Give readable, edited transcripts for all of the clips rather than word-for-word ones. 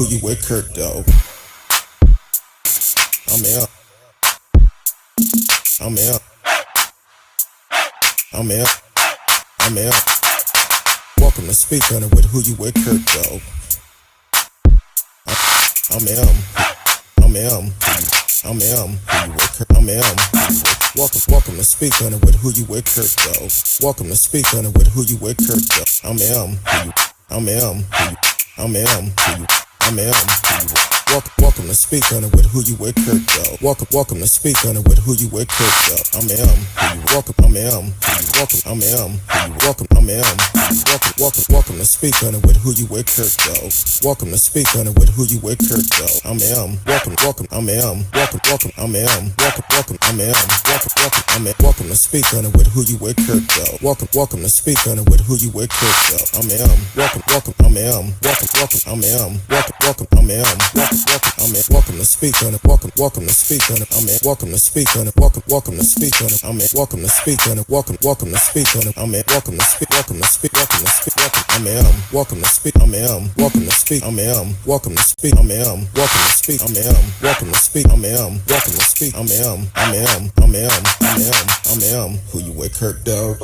Who you with, Kurt, though? I'm out. I'm out. I'm out. I'm out. Welcome to Speak On It with Who You With, Kurt, though. I'm M. I'm M. I'm M. Who you with, Kurt? I'm M. Welcome to Speak On It with Who You With, Kurt, though. Welcome to Speak On It with Who You With, Kurt, though. I'm M. I'm M. I'm M. I'm M. Welcome to Speak On It with Who You With, Kurt, though. Welcome to Speak On It with Who You With, Kurt, though. I'm M. Welcome. I'm M. Welcome. I'm M. Welcome. I'm M. Welcome to Speak On It with Who You With, Kurt, though. Welcome to Speak On It with Who You With, Kurt, though. I'm M. Welcome. I'm M. Welcome. I'm M. Welcome. I'm M. I'm M. Welcome to Speak On It with Who You With, Kurt, though. Welcome to Speak On It with Who You With, Kurt, though. I'm M. Welcome. I'm M. Welcome. I'm M. Welcome. I'm M. I'm in. Welcome to Speak On It. Welcome to Speak On It. I'm in. Welcome to Speak On It. Welcome to Speak On it. I'm in. Welcome to Speak On It. Welcome to Speak On It. I'm in. Welcome to Speak. Welcome to Speak. I'm in. Welcome to Speak. I'm in. Welcome to Speak. I'm in. Welcome to Speak. I'm in. Welcome to Speak. I'm in. Welcome to Speak. I'm in. Welcome to Speak. I'm in. I'm in. Who you with, Kurt, dog?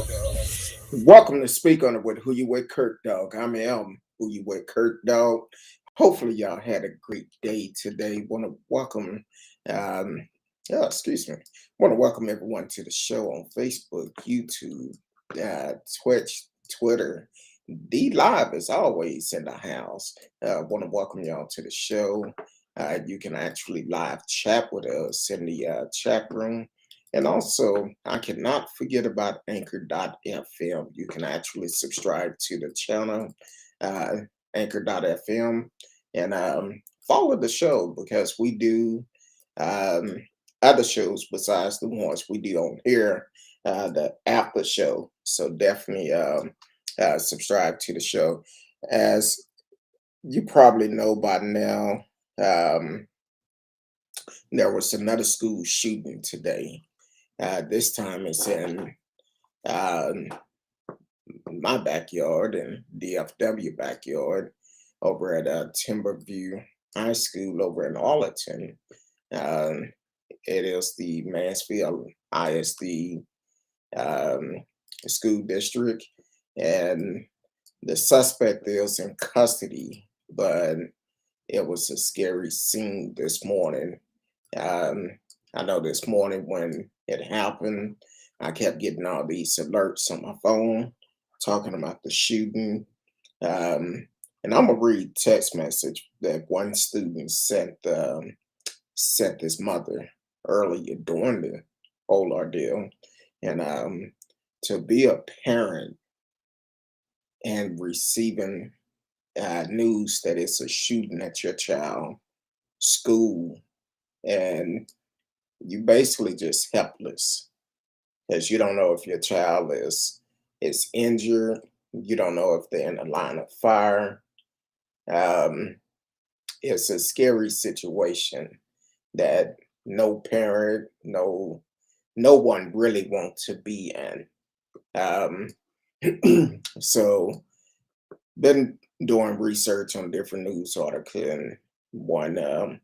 Welcome to Speak On It with Who You With, Kurt, dog. I'm M. Who you with, Kurt, dog? Hopefully y'all had a great day today. Want to welcome, excuse me. Want to welcome everyone to the show on Facebook, YouTube, Twitch, Twitter. D Live is always in the house. Want to welcome y'all to the show. You can actually live chat with us in the chat room. And also, I cannot forget about Anchor.fm. You can actually subscribe to the channel, Anchor.fm, and follow the show because we do other shows besides the ones we do on here, the after show. So definitely subscribe to the show. As you probably know by now, there was another school shooting today. This time it's in my backyard and DFW backyard over at Timberview High School over in Arlington. It is the Mansfield ISD school district, and the suspect is in custody, but it was a scary scene this morning. I know this morning when it happened, I kept getting all these alerts on my phone talking about the shooting. And I'm gonna read text message that one student sent his mother earlier during the whole ordeal. And to be a parent and receiving news that it's a shooting at your child school, and you basically just helpless because you don't know if your child is injured. You don't know if they're in the line of fire. It's a scary situation that no parent, no one really wants to be in. So been doing research on different news articles, and one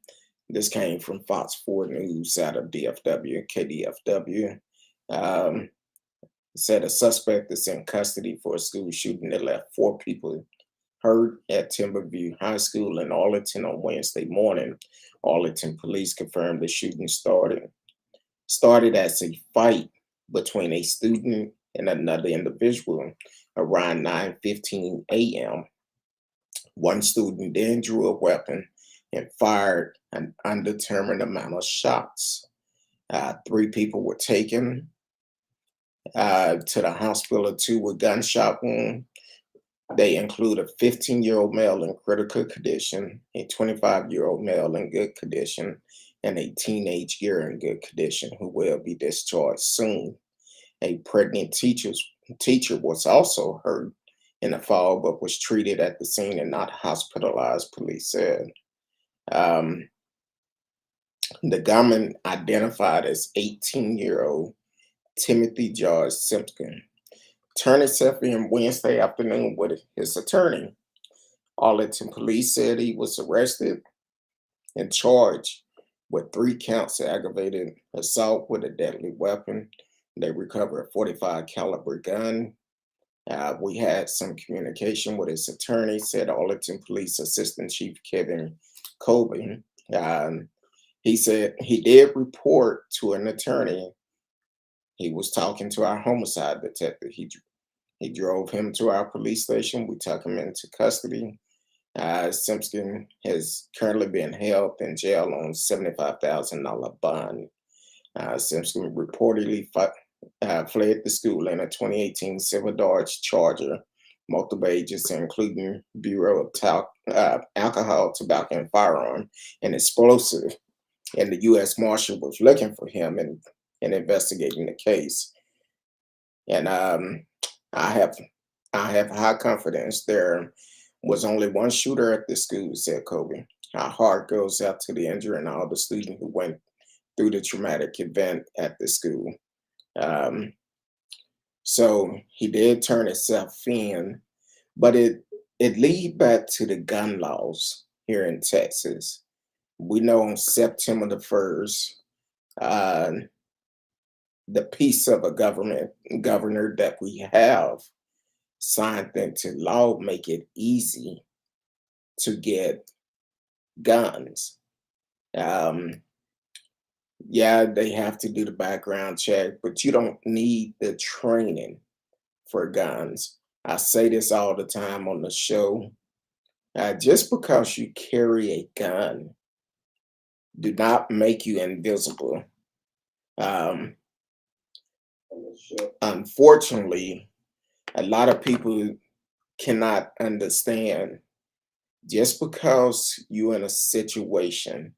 this came from Fox 4 News out of DFW, KDFW. Said a suspect is in custody for a school shooting that left 4 people hurt at Timberview High School in Arlington on Wednesday morning. Arlington police confirmed the shooting started as a fight between a student and another individual around 9:15 a.m. One student then drew a weapon and fired an undetermined amount of shots. 3 people were taken to the hospital, 2 with gunshot wounds. They include a 15-year-old male in critical condition, a 25-year-old male in good condition, and a teenage girl in good condition who will be discharged soon. A pregnant teacher was also hurt in the fall, but was treated at the scene and not hospitalized, police said. The gunman identified as 18-year-old Timothy George Simpkins turned himself in Wednesday afternoon with his attorney. Arlington police said he was arrested and charged with 3 counts of aggravated assault with a deadly weapon. They recovered a 45 caliber gun. We had some communication with his attorney, said Arlington Police Assistant Chief Kevin Colby. Um, he said he did report to an attorney. He was talking to our homicide detective. He drove him to our police station. We took him into custody. Simpson has currently been held in jail on $75,000 bond. Simpson reportedly fled the school in a 2018 Silver Dodge Charger, multiple ages, including Bureau of Alcohol, Tobacco, and Firearm, and Explosive. And the U.S. Marshal was looking for him and investigating the case. And I have high confidence there was only one shooter at the school, said Kobe. Our heart goes out to the injured and all the students who went through the traumatic event at the school. So he did turn himself in, but it lead back to the gun laws here in Texas. We know on September the 1st, the piece of a governor that we have signed into law make it easy to get guns. Yeah, they have to do the background check, but you don't need the training for guns. I say this all the time on the show. Just because you carry a gun do not make you invisible. Unfortunately, a lot of people cannot understand just because you're in a situation,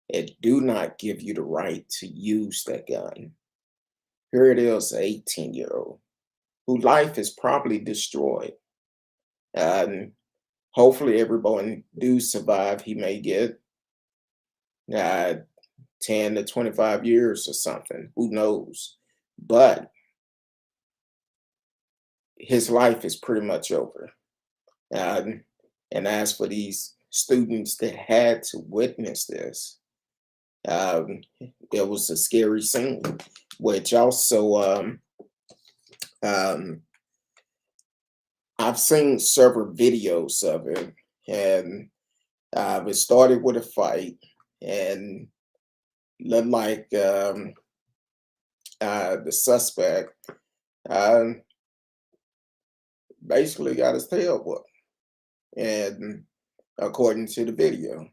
it do not give you the right to use that gun. Here it is, an 18-year-old whose life is probably destroyed. Hopefully everyone do survive. He may get 10 to 25 years or something, who knows? But his life is pretty much over. And as for these students that had to witness this, it was a scary scene, which also I've seen several videos of it, and it started with a fight and looked like the suspect basically got his tail whooped, and according to the video.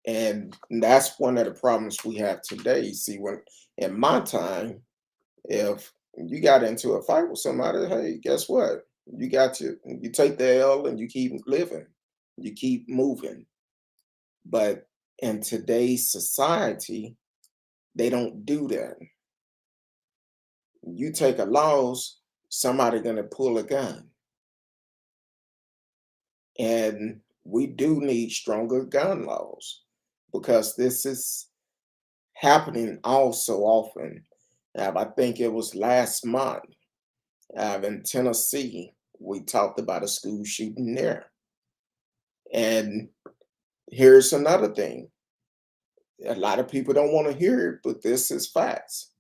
And that's one of the problems we have today. See, when in my time, if you got into a fight with somebody, hey, guess what? You take the L and you keep living, you keep moving. But in today's society, they don't do that. You take a loss, somebody gonna pull a gun. And we do need stronger gun laws because this is happening all so often. I think it was last month in Tennessee, we talked about a school shooting there. And here's another thing. A lot of people don't want to hear it, but this is facts.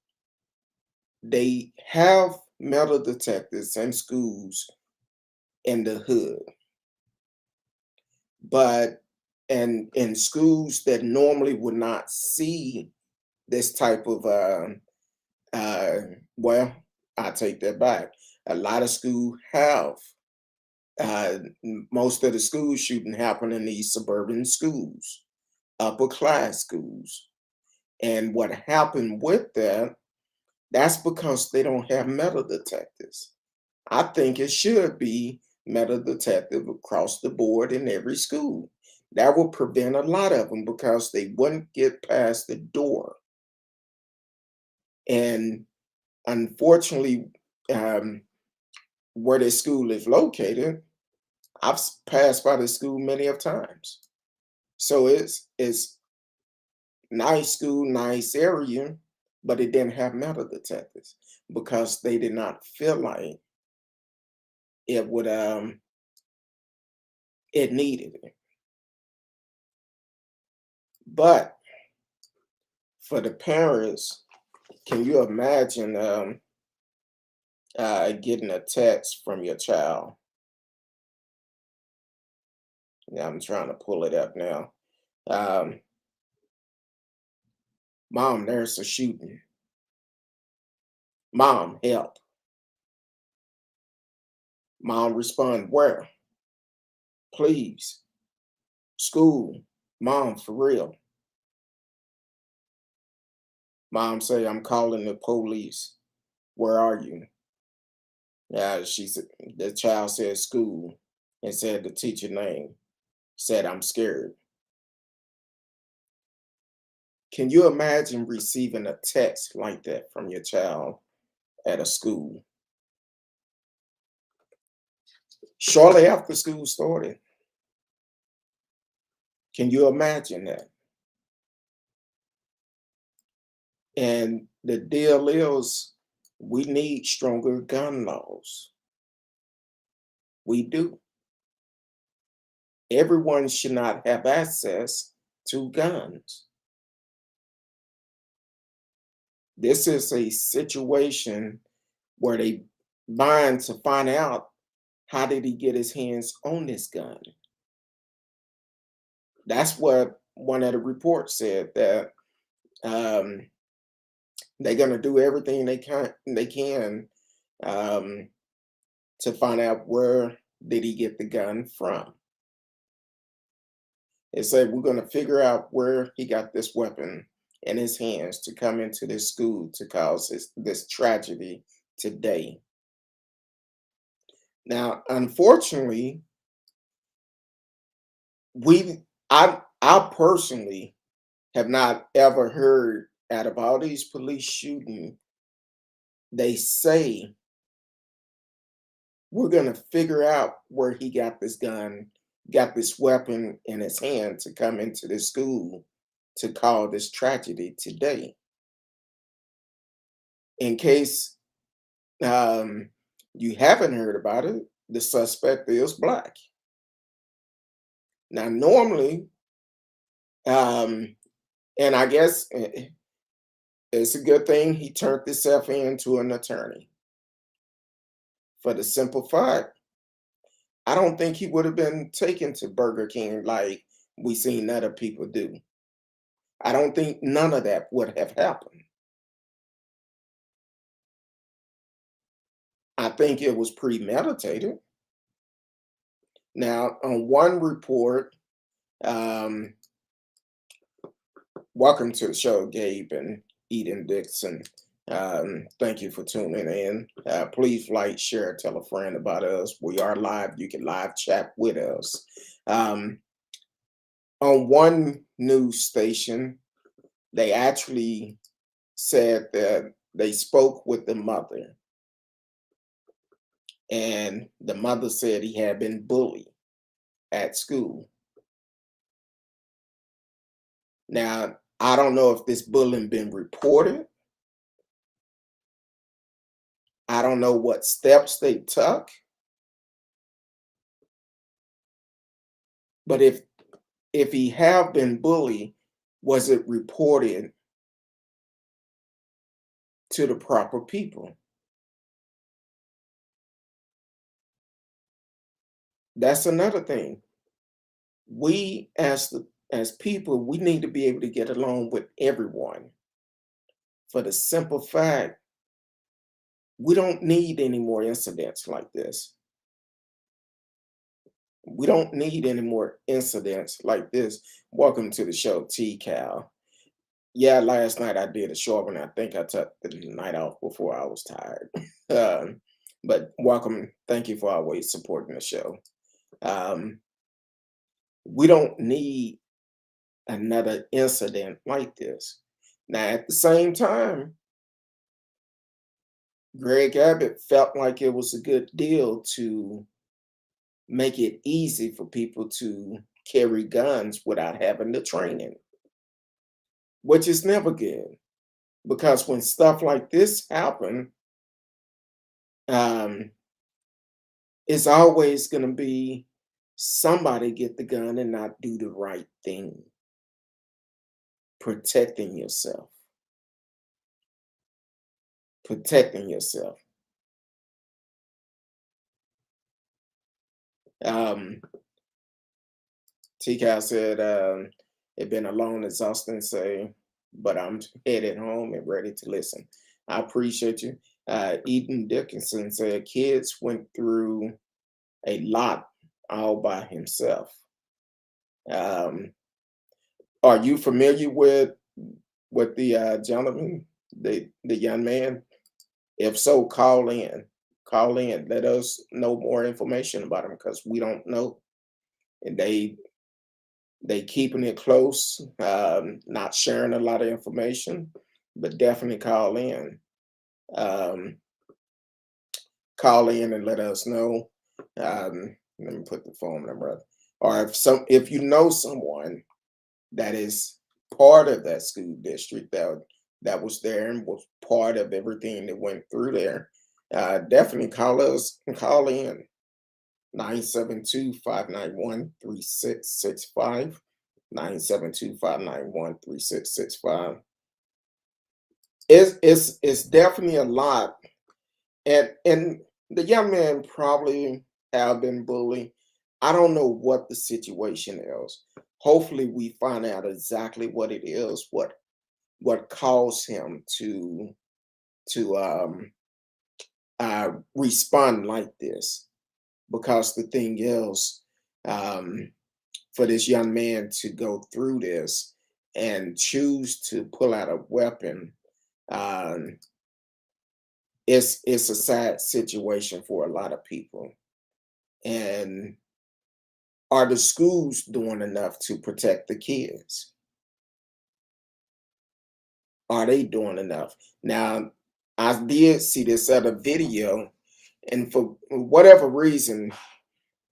They have metal detectors in schools in the hood, but and in schools that normally would not see this type of well, I take that back. A lot of schools have most of the school shooting happen in these suburban schools, upper class schools. And what happened with that, that's because they don't have metal detectors. I think it should be metal detective across the board in every school. That would prevent a lot of them because they wouldn't get past the door. And unfortunately, where this school is located, I've passed by the school many of times. So it's nice school, nice area, but it didn't have metal detectors because they did not feel like it would It needed it. But for the parents, can you imagine getting a text from your child? Yeah, I'm trying to pull it up now. Um, Mom, there's a shooting. Mom, help. Mom, respond, where? Please. School. Mom, for real. Mom say, I'm calling the police. Where are you? She said, the child said school and said the teacher name. Said, I'm scared. Can you imagine receiving a text like that from your child at a school? Shortly after school started. Can you imagine that? And the deal is, we need stronger gun laws. We do. Everyone should not have access to guns. This is a situation where they bind to find out how did he get his hands on this gun. That's what one of the reports said, that um, they're going to do everything they can um, to find out where did he get the gun from. It said we're going to figure out where he got this weapon in his hands to come into this school to cause this tragedy today. Now, unfortunately, I personally have not ever heard out of all these police shooting, they say we're going to figure out where he got this gun, got this weapon in his hand to come into this school to cause this tragedy today. In case you haven't heard about it, the suspect is black. Now, normally, um, and I guess it's a good thing he turned himself into an attorney. For the simple fact, I don't think he would have been taken to Burger King like we seen other people do. I don't think none of that would have happened. I think it was premeditated. Now, on one report, um, welcome to the show, Gabe and Eden Dixon. Thank you for tuning in. Please like, share, tell a friend about us. We are live. You can live chat with us. Um, on one news station, they actually said that they spoke with the mother, and the mother said he had been bullied at school. Now, I don't know if this bullying been reported. I don't know what steps they took. But if he have been bullied, was it reported to the proper people? That's another thing. We as people, we need to be able to get along with everyone. For the simple fact, we don't need any more incidents like this. We don't need any more incidents like this. Welcome to the show, T Cal. Yeah, last night I did a short one. I think I took the night off before I was tired. um, but welcome. Thank you for always supporting the show. Um, we don't need another incident like this. Now, at the same time, Greg Abbott felt like it was a good deal to make it easy for people to carry guns without having the training, which is never good. Because when stuff like this happen, um, it's always going to be somebody get the gun and not do the right thing, protecting yourself, protecting yourself. Um, TCal said, it been a long, exhausting say, but I'm headed home and ready to listen. I appreciate you. Eden Dickinson said, kids went through a lot all by himself. Um, are you familiar with the gentleman, the young man? If so, call in. Call in. Let us know more information about him because we don't know. And they keeping it close, not sharing a lot of information, but definitely call in. Um, Call in and let us know. Let me put the phone number up. Or if you know someone that is part of that school district that was there and was part of everything that went through there, definitely call us and call in 972-591-3665. 972-591-3665. It's definitely a lot. And the young man probably have been bullied. I don't know what the situation is. Hopefully we find out exactly what it is, what caused him to respond like this. Because the thing is, um, for this young man to go through this and choose to pull out a weapon, um, it's a sad situation for a lot of people. And are the schools doing enough to protect the kids? Are they doing enough? Now, I did see this other video, and for whatever reason,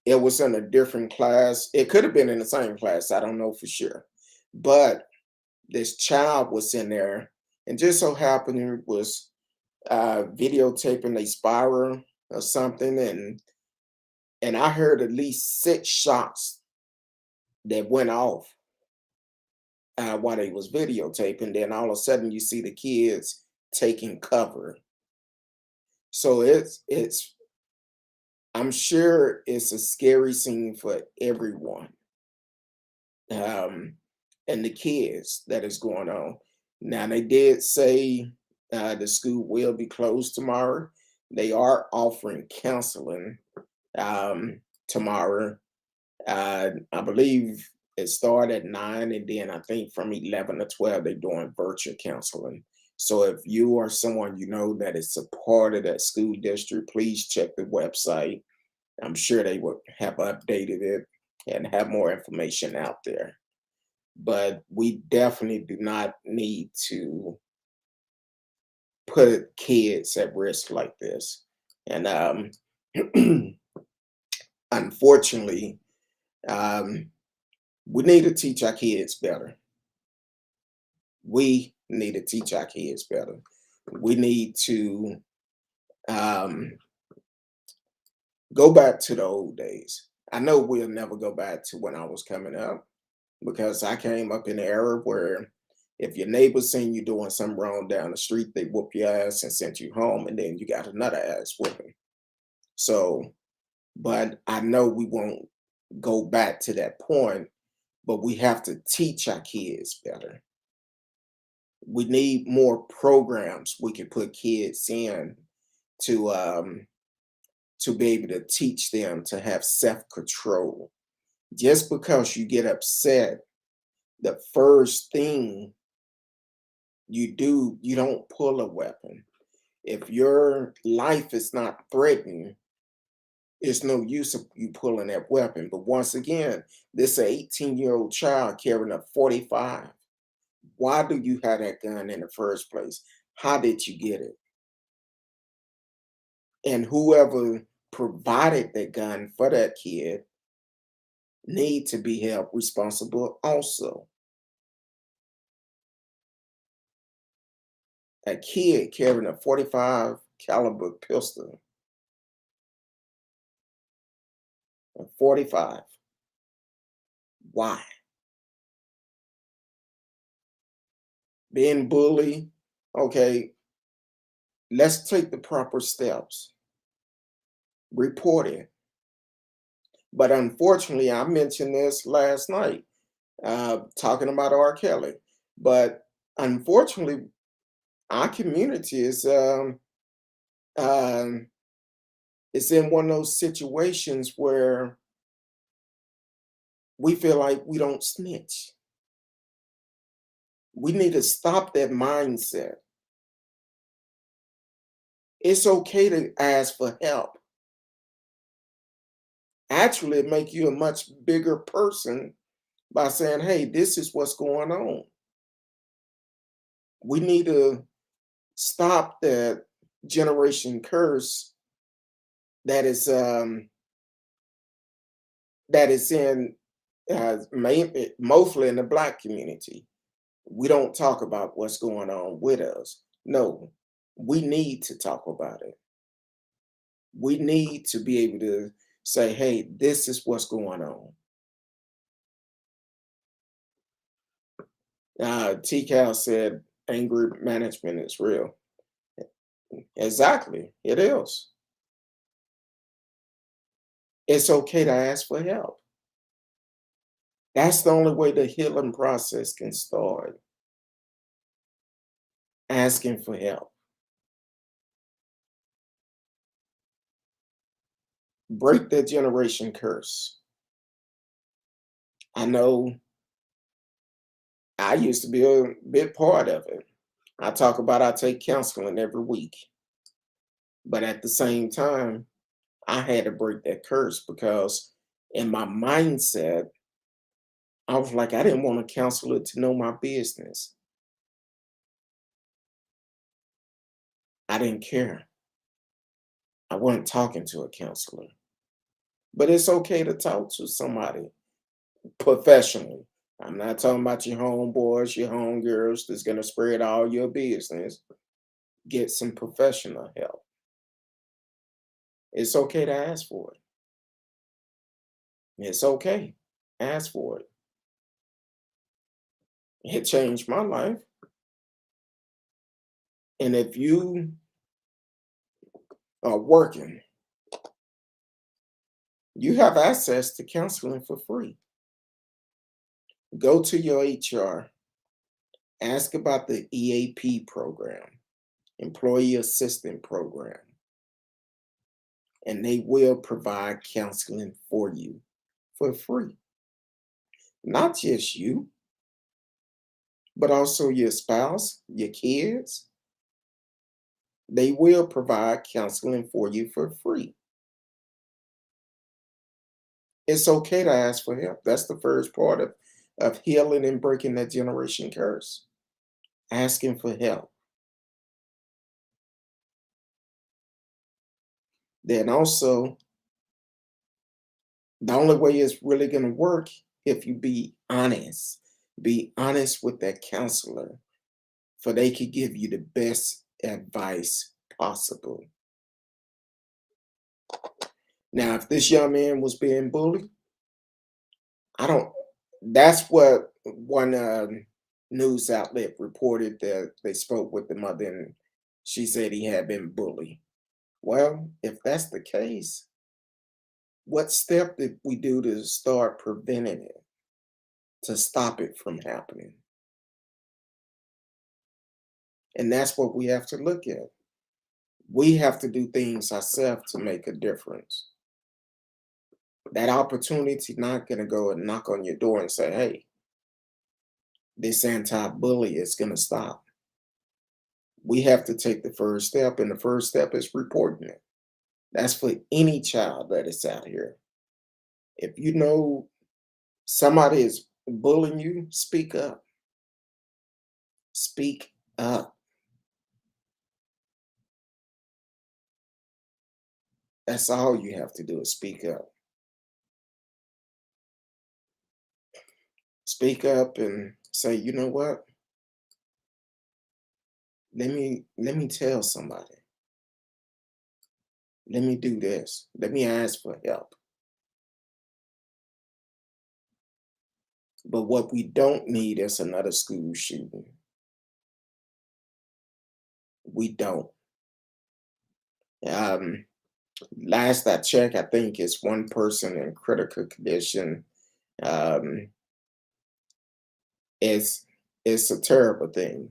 it was in a different class. It could have been in the same class. I don't know for sure. But this child was in there, and just so happened it was videotaping a spiral or something, and I heard at least 6 shots that went off while they was videotaping. Then all of a sudden, you see the kids taking cover. So it's I'm sure it's a scary scene for everyone, um, and the kids that is going on. Now they did say the school will be closed tomorrow. They are offering counseling tomorrow. I believe it started at 9, and then I think from 11 to 12 they're doing virtual counseling. So if you are someone you know that is a part of that school district, please check the website. I'm sure they would have updated it and have more information out there. But we definitely do not need to put kids at risk like this. And unfortunately, um, we need to teach our kids better. We need to teach our kids better. We need to um, go back to the old days. I know we'll never go back to when I was coming up because I came up in an era where if your neighbor seen you doing something wrong down the street, they whoop your ass and sent you home, and then you got another ass whooping. So, but I know we won't go back to that point, but we have to teach our kids better. We need more programs we can put kids in to um, to be able to teach them to have self-control. Just because you get upset, the first thing you do, you don't pull a weapon. If your life is not threatened, it's no use of you pulling that weapon. But once again, this 18-year-old child carrying a 45. Why do you have that gun in the first place? How did you get it? And whoever provided that gun for that kid need to be held responsible also. A kid carrying a 45 caliber pistol, a 45. Why? Being bullied, okay, let's take the proper steps. Report it. But unfortunately, I mentioned this last night, talking about R. Kelly. But unfortunately, our community um, is in one of those situations where we feel like we don't snitch. We need to stop that mindset. It's okay to ask for help. Actually, it make you a much bigger person by saying, "Hey, this is what's going on." We need to stop that generation curse that is in mostly in the Black community. We don't talk about what's going on with us. No, we need to talk about it. We need to be able to say, "Hey, this is what's going on." T. Cal said, "Anger management is real." Exactly, it is. It's okay to ask for help. That's the only way the healing process can start. Asking for help. Break that generation curse. I know I used to be a big part of it. I take counseling every week, but at the same time, I had to break that curse because in my mindset, I was like, I didn't want a counselor to know my business. I didn't care. I wasn't talking to a counselor. But it's okay to talk to somebody professionally. I'm not talking about your homeboys, your homegirls that's going to spread all your business. Get some professional help. It's okay to ask for it. It's okay. Ask for it. It changed my life. And if you are working, you have access to counseling for free. Go to your HR, ask about the EAP program, Employee Assistance Program, and they will provide counseling for you for free. Not just you, but also your spouse, your kids. They will provide counseling for you for free. It's okay to ask for help. That's the first part of healing and breaking that generation curse. Asking for help. Then also, the only way it's really going to work if you be honest. Be honest with that counselor for they could give you the best advice possible. Now, if this young man was being bullied, I don't. That's what one news outlet reported that they spoke with the mother and she said he had been bullied. Well, if that's the case, what step did we do to start preventing it, to stop it from happening? And that's what we have to look at. We have to do things ourselves to make a difference. That opportunity not going to go and knock on your door and say, "Hey, this anti-bully is going to stop." We have to take the first step, and the first step is reporting it. That's for any child that is out here. If you know somebody is bullying you, speak up. Speak up. That's all you have to do is speak up. Speak up and say, "You know what? Let me tell somebody. Let me do this. Let me ask for help." But what we don't need is another school shooting. We don't. Um, Last I checked, I think it's one person in critical condition. Um, it's it's a terrible thing.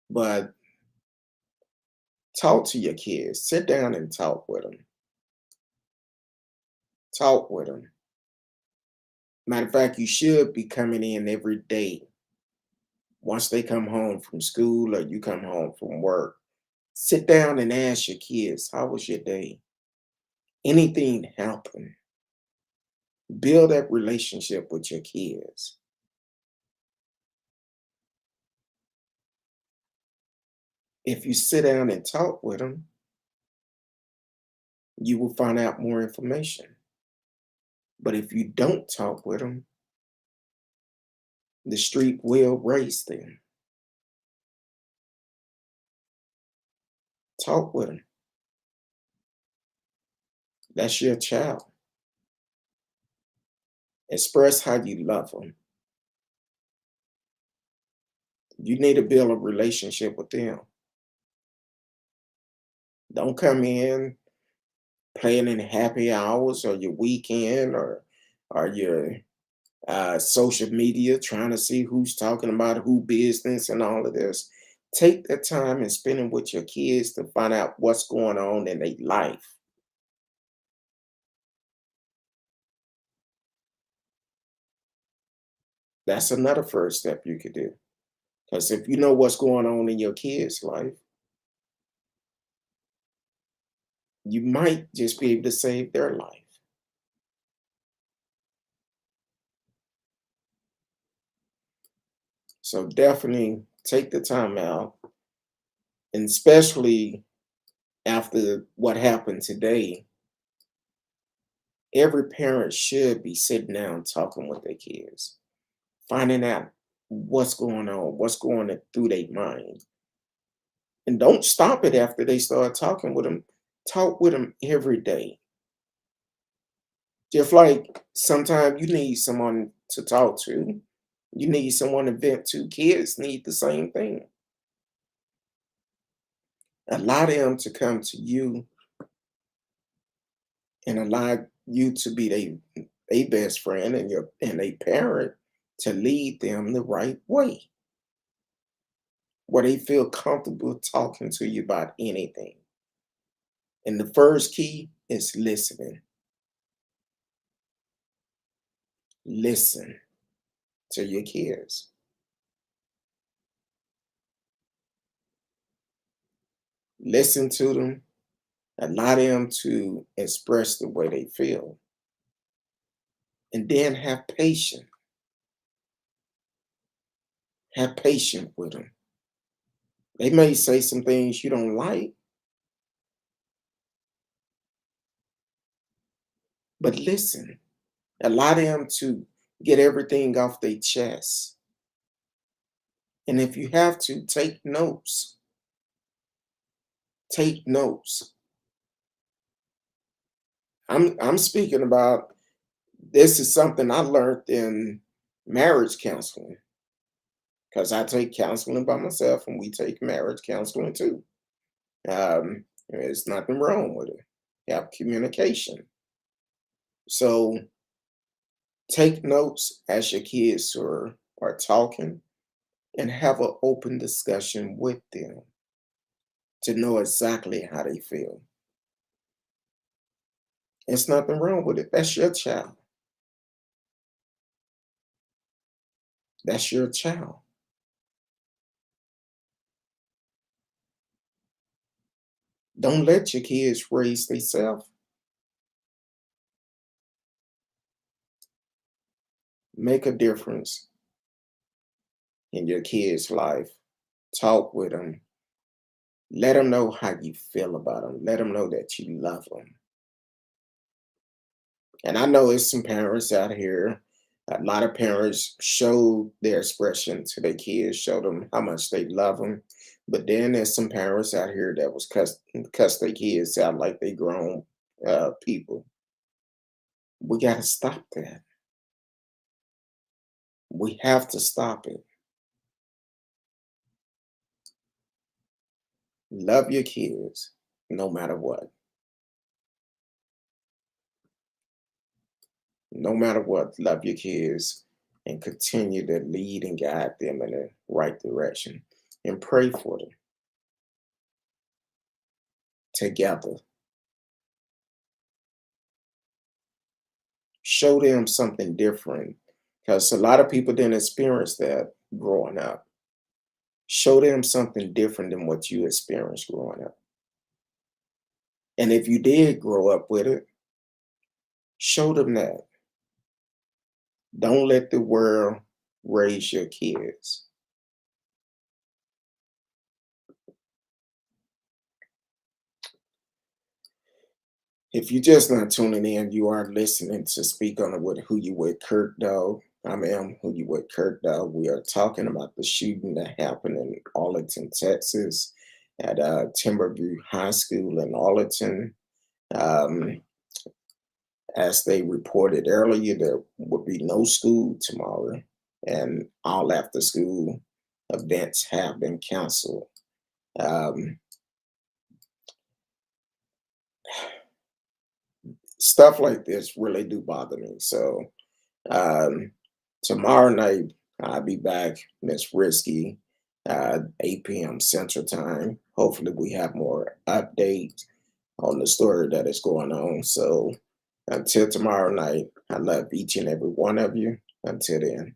But talk to your kids. Sit down and talk with them. Talk with them. Matter of fact, you should be coming in every day once they come home from school or you come home from work. Sit down and ask your kids, how was your day? Anything happen? Build that relationship with your kids. If you sit down and talk with them, you will find out more information. But if you don't talk with them, the street will raise them. Talk with them. That's your child. Express how you love them. You need to build a relationship with them. Don't come in playing in happy hours or your weekend or your social media trying to see who's talking about who business and all of this. Take the time and spend it with your kids to find out what's going on in their life. That's another first step you could do. Because if you know what's going on in your kids' life, you might just be able to save their life. So definitely take the time out, and especially after what happened today, every parent should be sitting down talking with their kids, finding out what's going on, what's going through their mind. And don't stop it after they start talking with them. Talk with them every day. Just like sometimes you need someone to talk to, you need someone to vent to. Kids need the same thing. Allow them to come to you and allow you to be a best friend and a parent to lead them the right way, where they feel comfortable talking to you about anything. And the first key is listening. Listen to your kids. Listen to them. Allow them to express the way they feel. And then have patience. Have patience with them. They may say some things you don't like, but listen. Allow them to get everything off their chest. And if you have to, take notes. Take notes. I'm speaking about, this is something I learned in marriage counseling, because I take counseling by myself and we take marriage counseling too. There's nothing wrong with it. Have communication. So take notes as your kids are talking, and have an open discussion with them to know exactly how they feel. There's nothing wrong with it. That's your child. That's your child. Don't let your kids raise themselves. Make a difference in your kids' life. Talk with them. Let them know how you feel about them. Let them know that you love them. And I know there's some parents out here. A lot of parents show their expression to their kids, show them how much they love them. But then there's some parents out here that was cuss their kids out like they grown people. We got to stop that. We have to stop it. Love your kids no matter what. No matter what, love your kids and continue to lead and guide them in the right direction and pray for them together. Show them something different because a lot of people didn't experience that growing up. Show them something different than what you experienced growing up. And if you did grow up with it, show them that. Don't let the world raise your kids. If you're just not tuning in, you are listening to Speak On It with Who You With Kurt Dog. I'm Who You With Kurt Dog. We are talking about the shooting that happened in Arlington, Texas, at Timberview High School in Arlington. Um, as they reported earlier, there would be no school tomorrow, and all after school events have been canceled. Um, Stuff like this really do bother me. So um, tomorrow night, I'll be back, Miss Risky, 8 p.m. Central Time. Hopefully, we have more updates on the story that is going on. So until tomorrow night, I love each and every one of you. Until then.